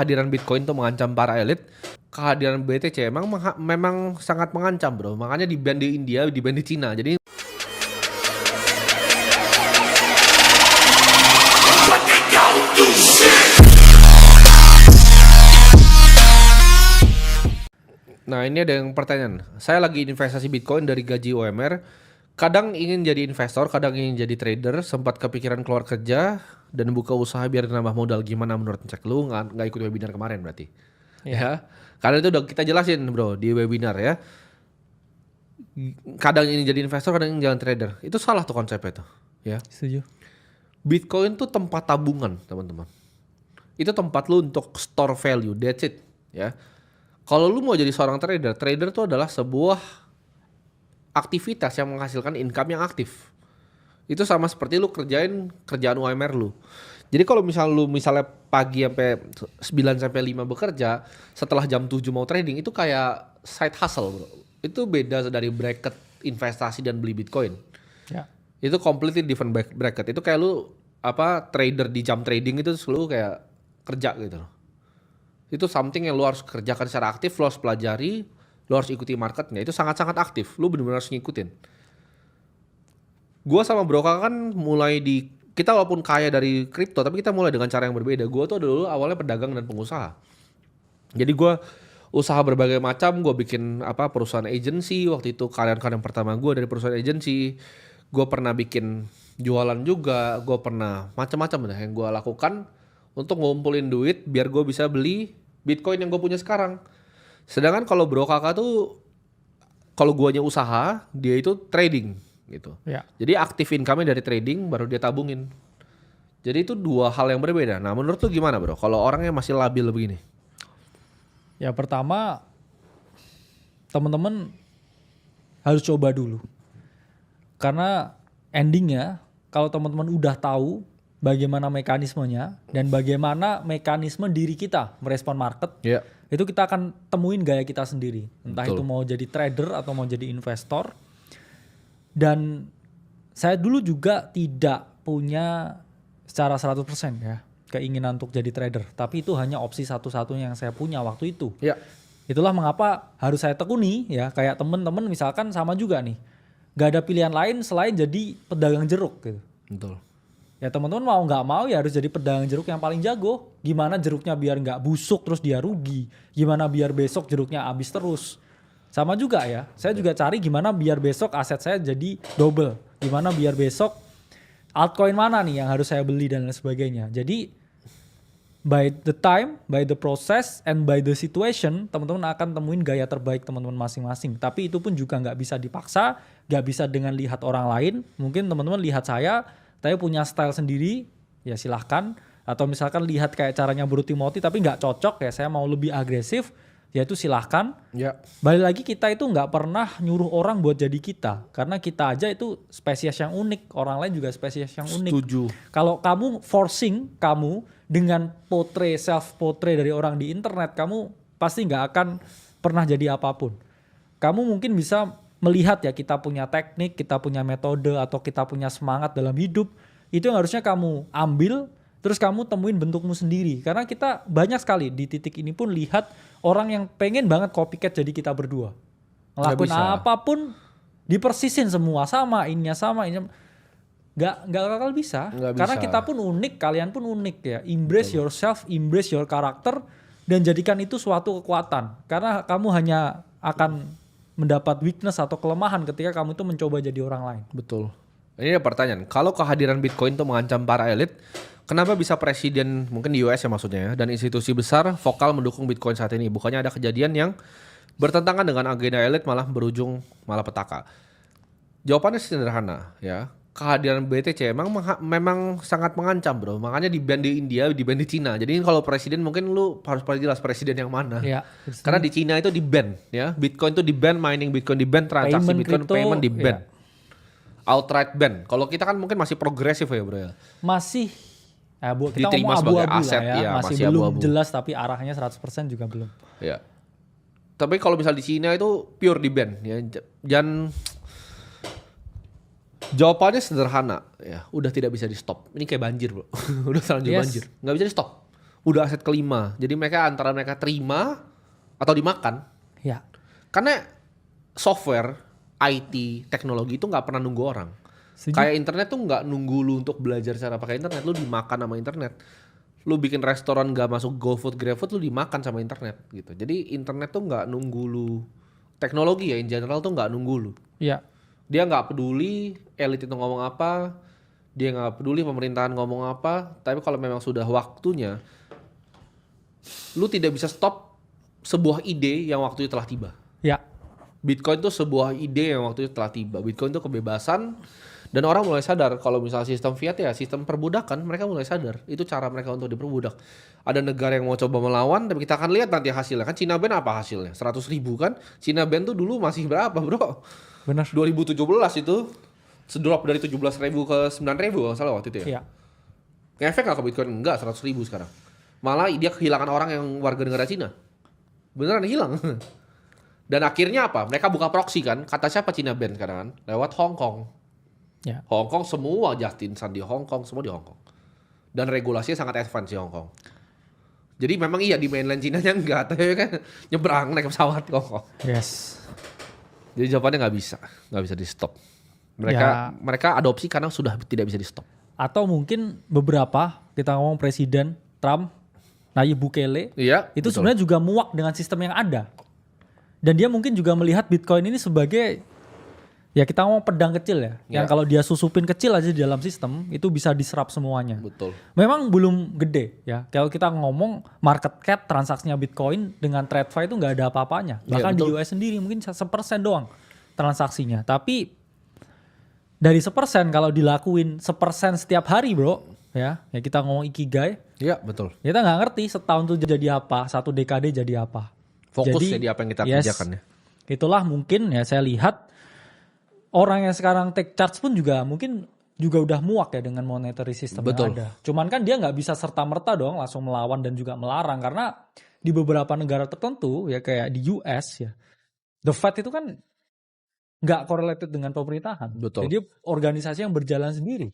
Kehadiran Bitcoin tuh mengancam para elit. Kehadiran BTC memang sangat mengancam, bro. Makanya di-ban di India, di-ban di Cina. Jadi nah, ini ada yang pertanyaan. Saya lagi investasi Bitcoin dari gaji UMR. Kadang ingin jadi investor, kadang ingin jadi trader. Sempat kepikiran keluar kerja dan buka usaha biar nambah modal. Gimana menurut cek lu? Nggak ikut webinar kemarin berarti? Ya. Karena itu udah kita jelasin, bro, di webinar ya. Kadang ingin jadi investor, kadang ingin jadi trader. Itu salah tuh konsepnya tuh. Ya. Setuju. Bitcoin tuh tempat tabungan, teman-teman. Itu tempat lu untuk store value. That's it. Ya. Kalau lu mau jadi seorang trader, trader itu adalah sebuah aktivitas yang menghasilkan income yang aktif. Itu sama seperti lu kerjain kerjaan UMR lu. Jadi kalau misalnya pagi sampai 9 sampai 5 bekerja, setelah jam 7 mau trading, itu kayak side hustle, bro. Itu beda dari bracket investasi dan beli Bitcoin. Ya. Itu completely different bracket. Itu kayak lu trader di jam trading itu selalu kayak kerja gitu loh. Itu something yang lu harus kerjakan secara aktif, lu harus pelajari, lu harus ikuti marketnya. Itu sangat-sangat aktif, lu benar-benar harus ngikutin. Gua sama Bro Kakak kan kita walaupun kaya dari kripto, tapi kita mulai dengan cara yang berbeda. Gua tuh dulu awalnya pedagang dan pengusaha. Jadi gua usaha berbagai macam, gua bikin perusahaan agency. Waktu itu karyawan pertama gua dari perusahaan agency. Gua pernah bikin jualan juga, gua pernah macam-macam yang gua lakukan untuk ngumpulin duit biar gua bisa beli Bitcoin yang gue punya sekarang. Sedangkan kalau Bro Kakak tuh, kalau guanya usaha, dia itu trading gitu. Ya. Jadi aktif income-nya dari trading, baru dia tabungin. Jadi itu dua hal yang berbeda. Nah menurut lu gimana, bro? Kalau orangnya masih labil begini? Ya pertama, teman-teman harus coba dulu. Karena endingnya, kalau teman-teman udah tahu bagaimana mekanismenya dan bagaimana mekanisme diri kita merespon market, itu kita akan temuin gaya kita sendiri. Entah Betul. itu mau jadi trader atau mau jadi investor. Dan saya dulu juga tidak punya secara 100% ya keinginan untuk jadi trader. Tapi itu hanya opsi satu-satunya yang saya punya waktu itu. Ya. Itulah mengapa harus saya tekuni ya. Kayak temen-temen misalkan sama juga nih. Gak ada pilihan lain selain jadi pedagang jeruk gitu. Betul. Ya teman-teman mau nggak mau ya harus jadi pedagang jeruk yang paling jago. Gimana jeruknya biar nggak busuk terus dia rugi. Gimana biar besok jeruknya habis terus. Sama juga ya. Saya juga cari gimana biar besok aset saya jadi double. Gimana biar besok altcoin mana nih yang harus saya beli dan lain sebagainya. Jadi by the time, by the process, and by the situation, teman-teman akan temuin gaya terbaik teman-teman masing-masing. Tapi itu pun juga nggak bisa dipaksa, nggak bisa dengan lihat orang lain. Mungkin teman-teman lihat saya punya style sendiri, ya silahkan. Atau misalkan lihat kayak caranya Bro Timothy tapi nggak cocok ya, saya mau lebih agresif, ya itu silahkan. Ya. Balik lagi kita itu nggak pernah nyuruh orang buat jadi kita. Karena kita aja itu spesies yang unik, orang lain juga spesies yang unik. Setuju. Kalau kamu forcing kamu dengan self-portrait dari orang di internet, kamu pasti nggak akan pernah jadi apapun. Kamu mungkin bisa melihat ya kita punya teknik, kita punya metode, atau kita punya semangat dalam hidup. Itu yang harusnya kamu ambil, terus kamu temuin bentukmu sendiri. Karena kita banyak sekali di titik ini pun lihat orang yang pengen banget copycat jadi kita berdua. Ngelakuin apapun, dipersisin semua, sama ininya. Gak bakal bisa. Karena kita pun unik, kalian pun unik ya. Embrace yourself, embrace your character, dan jadikan itu suatu kekuatan. Karena kamu hanya akan mendapat weakness atau kelemahan ketika kamu itu mencoba jadi orang lain. Betul. Ini ada pertanyaan. Kalau kehadiran Bitcoin itu mengancam para elit, kenapa bisa presiden, mungkin di US ya maksudnya ya, dan institusi besar vokal mendukung Bitcoin saat ini? Bukannya ada kejadian yang bertentangan dengan agenda elit malah berujung malapetaka? Jawabannya sederhana ya. Kehadiran BTC memang sangat mengancam, bro. Makanya di-ban di India, di-ban di Cina. Jadi kalau presiden mungkin lu harus paling jelas presiden yang mana. Ya, karena di Cina itu di-ban ya. Bitcoin itu di-ban, mining Bitcoin di-ban, transaksi Bitcoin crypto, payment di-ban. Ya. Outright ban. Kalau kita kan mungkin masih progresif ya, bro ya. Masih kita diterima ngomong sebagai abu-abu aset lah ya. Ya, masih belum abu-abu. Jelas tapi arahnya 100% juga belum. Ya. Tapi kalau misal di Cina itu pure di-ban ya. Dan jawabannya sederhana ya, udah tidak bisa di stop. Ini kayak banjir, bro. Udah terlanjur banjir, nggak bisa di stop. udah aset kelima. Jadi mereka antara mereka terima atau dimakan. Ya. Karena software, IT, teknologi itu nggak pernah nunggu orang. Setuju. Kayak internet tuh nggak nunggu lu untuk belajar cara pakai internet, lu dimakan sama internet. Lu bikin restoran nggak masuk GoFood, GrabFood, lu dimakan sama internet gitu. Jadi internet tuh nggak nunggu lu. Teknologi ya in general tuh nggak nunggu lu. Ya. Dia nggak peduli elit itu ngomong apa, dia nggak peduli pemerintahan ngomong apa. Tapi kalau memang sudah waktunya, lu tidak bisa stop sebuah ide yang waktunya telah tiba. Ya. Bitcoin itu sebuah ide yang waktunya telah tiba. Bitcoin itu kebebasan dan orang mulai sadar kalau misalnya sistem fiat ya sistem perbudakan, mereka mulai sadar. Itu cara mereka untuk diperbudak. Ada negara yang mau coba melawan tapi kita akan lihat nanti hasilnya. Kan Cina Ban apa hasilnya? 100.000 kan? Cina Ban tuh dulu masih berapa bro? Benar. 2017 itu sedrop dari 17.000 ke 9.000 kalau salah waktu itu ya. Ya. Ngefek gak ke Bitcoin? Enggak, 100.000 sekarang. Malah dia kehilangan orang yang warga negara Cina. Beneran hilang. Dan akhirnya apa? Mereka buka proxy kan. Kata siapa Cina Ban sekarang kan? Lewat Hong Kong. Ya. Hong Kong semua Justin di Hong Kong, semua di Hong Kong. Dan regulasinya sangat advance di Hong Kong. Jadi memang iya di mainland Cina-nya enggak. Tapi kan nyebrang naik pesawat ke Hong Kong. Yes. Jadi jawabannya nggak bisa di stop. Mereka adopsi karena sudah tidak bisa di stop. Atau mungkin beberapa, kita ngomong Presiden Trump, Nayib Bukele, Iya. itu betul. sebenarnya juga muak dengan sistem yang ada. Dan dia mungkin juga melihat Bitcoin ini sebagai, ya kita ngomong pedang kecil ya. Ya. Yang kalau dia susupin kecil aja di dalam sistem, itu bisa diserap semuanya. Betul. Memang belum gede ya. Kalau kita ngomong market cap transaksinya Bitcoin dengan TradFi itu nggak ada apa-apanya. Iya, Bahkan di betul. US sendiri mungkin 1% doang transaksinya. Tapi dari 1% kalau dilakuin 1% setiap hari bro, ya kita ngomong Ikigai, Iya betul. kita nggak ngerti setahun tuh jadi apa, satu dekade jadi apa. Fokus jadi apa yang kita kerjakan ya. Itulah mungkin ya saya lihat orang yang sekarang take charge pun juga mungkin juga udah muak ya dengan monetary system Betul. yang ada. Cuman kan dia nggak bisa serta-merta dong langsung melawan dan juga melarang karena di beberapa negara tertentu ya kayak di US ya, the Fed itu kan nggak correlated dengan pemerintahan. Betul. Jadi organisasi yang berjalan sendiri.